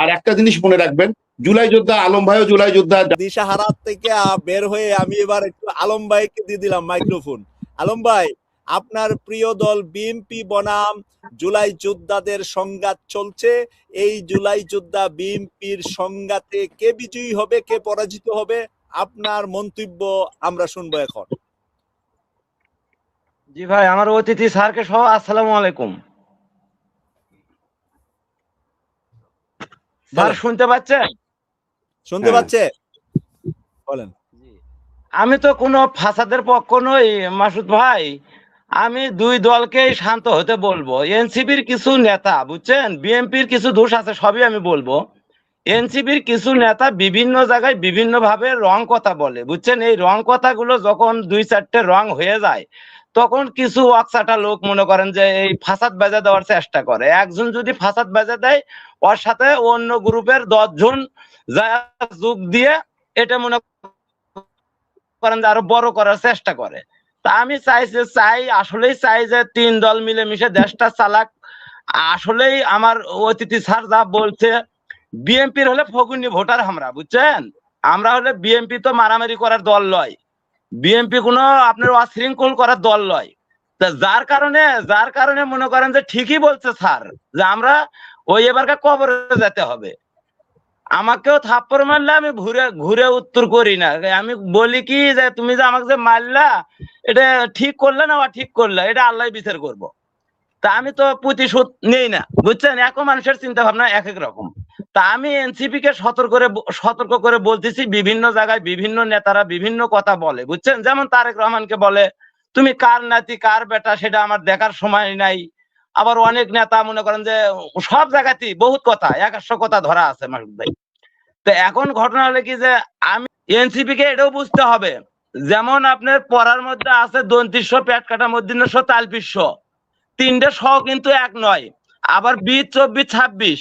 আর একটা জিনিস মনে রাখবেন, জুলাই যোদ্ধা আলম ভাইও জুলাই যোদ্ধা। দিশাহারা থেকে বের হয়ে আমি এবার একটু আলম ভাইকে দিয়ে দিলাম মাইক্রোফোন। আলম ভাই, আপনার প্রিয় দল বিএনপি বনাম জুলাই যোদ্ধাদের সংঘাত চলছে। এই জুলাই যোদ্ধা বিএনপির সংঘাতে কে বিজয়ী হবে, কে পরাজিত হবে, আপনার মন্তব্য আমরা শুনবো এখন। জি ভাই, আমার অতিথি স্যারকে সহ আসসালামু আলাইকুম। স্যার শুনতে পাচ্ছেন? শুনতে পাচ্ছে? বলেন। আমি তো কোনো ফাসাদের পক্ষ নই মাসুদ ভাই, আমি দুই দলকেই শান্ত হতে বলবো। এনসিপির কিছু নেতা বুঝছেন, বিএনপির কিছু দোষ আছে, সবই আমি বলবো। এনসিপির কিছু নেতা বিভিন্ন জায়গায় বিভিন্ন ভাবে রং কথা বলে বুঝছেন। এই রং কথাগুলো যখন দুই চারটে রং হয়ে যায়, তখন কিছু ওয়াকসাটা লোক মনে করেন যে এই ফাসাদ বাজা দেওয়ার চেষ্টা করে। একজন যদি ফাসাদ বাজা দেয়, ওর সাথে অন্য গ্রুপের 10 জন যা যোগ দিয়ে এটা মনে করেন যে আরো বড় করার চেষ্টা করে। তা আমি আসলেই চাই যে 3 দল মিলেমিশে দেশটা চালাক। আসলেই আমার অতিথি স্যার যা বলছে, বিএনপির হলে ফগুনি ভোটার আমরা বুঝছেন। আমরা হলে বিএনপি তো মারামারি করার দল নয়, বিএনপি কোনো আপনার অশৃঙ্খল করার দল নয়। তা যার কারণে মনে করেন যে ঠিকই বলছে স্যার যে আমরা ওই এবারকার কবরে যেতে হবে। আমাকেও থাপ্পড় মারলে আমি ঘুরে ঘুরে উত্তর করি না, আমি বলি কি যে তুমি যে আমাকে যে মারলা, এটা ঠিক করলে না বা ঠিক করলে, এটা আল্লাহ বিচার করব। তা আমি তো প্রতিশোধ নেই না বুঝছেন। এক মানুষের চিন্তা ভাবনা এক এক রকম। তা আমি এনসিপি কে সতর্ক করে বলতেছি, বিভিন্ন জায়গায় বিভিন্ন নেতারা বিভিন্ন কথা বলে বুঝছেন। যেমন তারেক রহমানকে বলে তুমি কার নাতি কার বেটা সেটা আমার দেখার সময় নাই। আবার অনেক নেতা মনে করেন যে সব জায়গাতেই বহুত কথা, 100 কথা ধরা আছে মাসুদ ভাই। তো এখন ঘটনা হলে কি যে আমি এনসিপি কে এটাও বুঝতে হবে, যেমন আপনার পড়ার মধ্যে আছে দন্তিস্ব, পেট কাটা মধ্যিন্য তালপিস্ব, 3টে শ কিন্তু এক নয়। আবার 20, 24, 26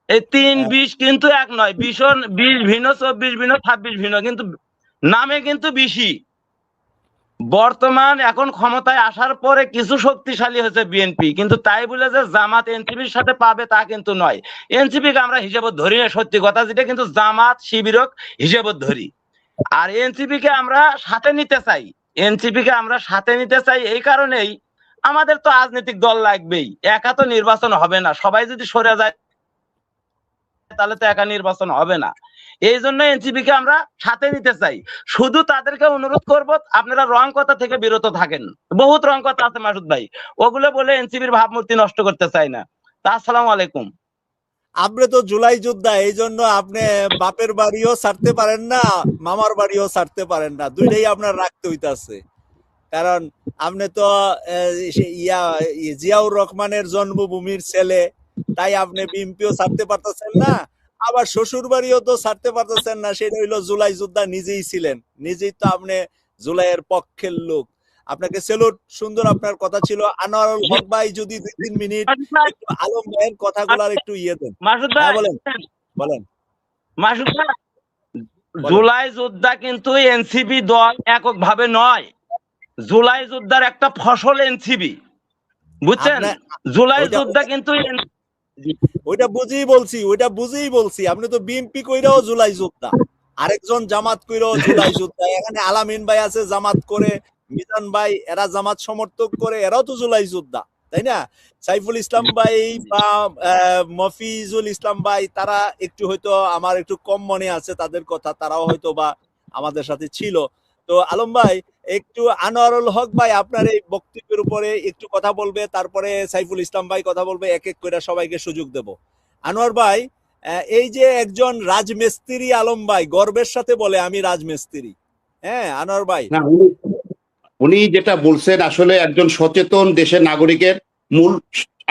এই 3 20 কিন্তু এক নয়। 20 ভিন্ন, 24 ভিন্ন, 26 ভিন্ন, কিন্তু নামে কিন্তু বেশি। বর্তমান এখন ক্ষমতায় আসার পরে কিছু শক্তিশালী হয়েছে বিএনপি, কিন্তু তাই বলে যে জামাত এনসিপির সাথে পাবে তা কিন্তু নয়। এনসিপি কে আমরা হিসেবে ধরি না, সত্যি কথা যেটা, কিন্তু জামাত শিবিরক হিসেবে ধরি। আর এনসিপি কে আমরা সাথে নিতে চাই, এনসিপি কে আমরা সাথে নিতে চাই এই কারণেই, আমাদের তো রাজনৈতিক দল লাগবেই, একা তো নির্বাচন হবে না। সবাই যদি সরে যায় তাহলে তো একা নির্বাচন হবে না। এই জন্য এনসিপি কে আমরা সাথে নিতে চাই। শুধু তাদেরকে অনুরোধ করব, আপনারা রং কথা থেকে বিরত থাকেন। বহুত রং কথা আছে মাসুদ ভাই, ওগুলো বলে এনসিপির ভাবমূর্তি নষ্ট করতে চাই না। তা আসসালামু আলাইকুম। আপনি তো জুলাই যোদ্ধা, এই জন্য আপনি বাপের বাড়িও ছাড়তে পারেন না, মামার বাড়িও ছাড়তে পারেন না, দুইটাই আপনার রাখতে হইতাছে। কারণ আপনি তো জিয়াউর রহমানের জন্মভূমির ছেলে, তাই আপনি বিএনপিও ছাড়তে পারতেছেন না, আবার শ্বশুর বাড়িও তো ছাড়তে পারতেছেন না। সেটা হইলো জুলাই যোদ্ধা নিজেই ছিলেন, নিজেই তো আপনি জুলাইয়ের পক্ষের লোক। আপনাকে সেলুট, সুন্দর আপনার কথা ছিল। আনোয়ারুল হক ভাই যদি 2-3 মিনিট একটু আলম ভাইয়ের কথাগুলার একটু ইয়ে দেন। মাসুদ ভাই বলেন বলেন। মাসুদ ভাই, জুলাই যোদ্ধা কিন্তু এনসিপি দল একক ভাবে নয়, জুলাই যোদ্ধার একটা ফসল এনসিপি বুঝছেন। জুলাই যোদ্ধা কিন্তু ওইটা বুঝেই বলছি আপনি তো বিএনপি কইরাও জুলাই যোদ্ধা, আরেকজন জামাত কইরাও জুলাই যোদ্ধা। এখানে আলামিন ভাই আছে জামাত করে, মিজান ভাই এরা জামাত সমর্থক করে, এরাও তো জুলাই যোদ্ধা, তাই না? সাইফুল ইসলাম ভাই বা মফিজুল ইসলাম ভাই, তারা একটু হয়তো আমার একটু কম মনে আছে তাদের কথা, তারাও হয়তো বা আমাদের সাথে ছিল। তো আলম ভাই, একটু আনোয়ারুল হক ভাই আপনার এই বক্তব্যের উপরে একটু কথা বলবে, তারপরে সাইফুল ইসলাম ভাই কথা বলবে, এক এক করে সবাইকে সুযোগ দেব। আনোয়ার ভাই, এই যে একজন রাজমিস্ত্রি আলম ভাই গর্বের সাথে বলে আমি রাজমিস্ত্রি, হ্যাঁ আনোয়ার ভাই, না, উনি যেটা বলছেন আসলে একজন সচেতন দেশের নাগরিকের, মূল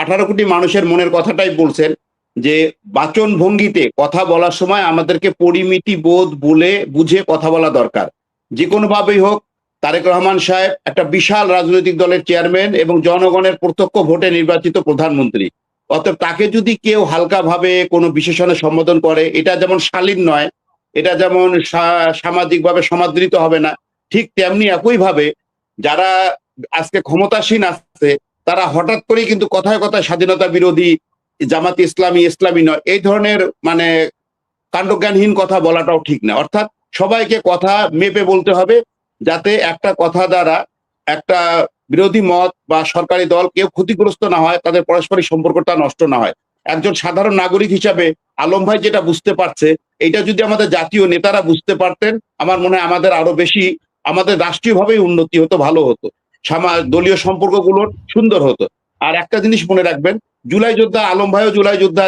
18 কোটি মানুষের মনের কথাটাই বলছেন, যে বাচন ভঙ্গিতে কথা বলার সময় আমাদেরকে পরিমিতি বোধ বলে বুঝে কথা বলা দরকার। যে কোনো ভাবেই হোক, তারেক রহমান সাহেব একটা বিশাল রাজনৈতিক দলের চেয়ারম্যান এবং জনগণের প্রত্যক্ষ ভোটে নির্বাচিত প্রধানমন্ত্রী। অতএব তাকে যদি কেউ হালকা ভাবে কোনো বিশেষণে সম্বোধন করে, এটা যেমন শালীন নয়, এটা যেমন সামাজিকভাবে সমাদৃত হবে না, ঠিক তেমনি একইভাবে যারা আজকে ক্ষমতাসীন আছে তারা হঠাৎ করেই কিন্তু কথায় কথায় স্বাধীনতা বিরোধী, জামাত ইসলামী ইসলামী নয়, এই ধরনের মানে কাণ্ডজ্ঞানহীন কথা বলাটাও ঠিক না। অর্থাৎ সবাইকে কথা মেপে বলতে হবে, যাতে একটা কথা দ্বারা একটা বিরোধী মত বা সরকারি দল কেউ ক্ষতিগ্রস্ত না হয়, তাদের পারস্পরিক সম্পর্কটা নষ্ট না হয়। একজন সাধারণ নাগরিক হিসাবে আলম ভাই যেটা বুঝতে পারছে, এটা যদি আমাদের জাতীয় নেতারা বুঝতে পারতেন, আমার মনে হয় আমাদের আরো বেশি, আমাদের রাষ্ট্রীয়ভাবেই উন্নতি হতো, ভালো হতো, দলীয় সম্পর্কগুলো সুন্দর হতো। আর একটা জিনিস মনে রাখবেন, জুলাই যোদ্ধা আলম ভাইও জুলাই যোদ্ধা,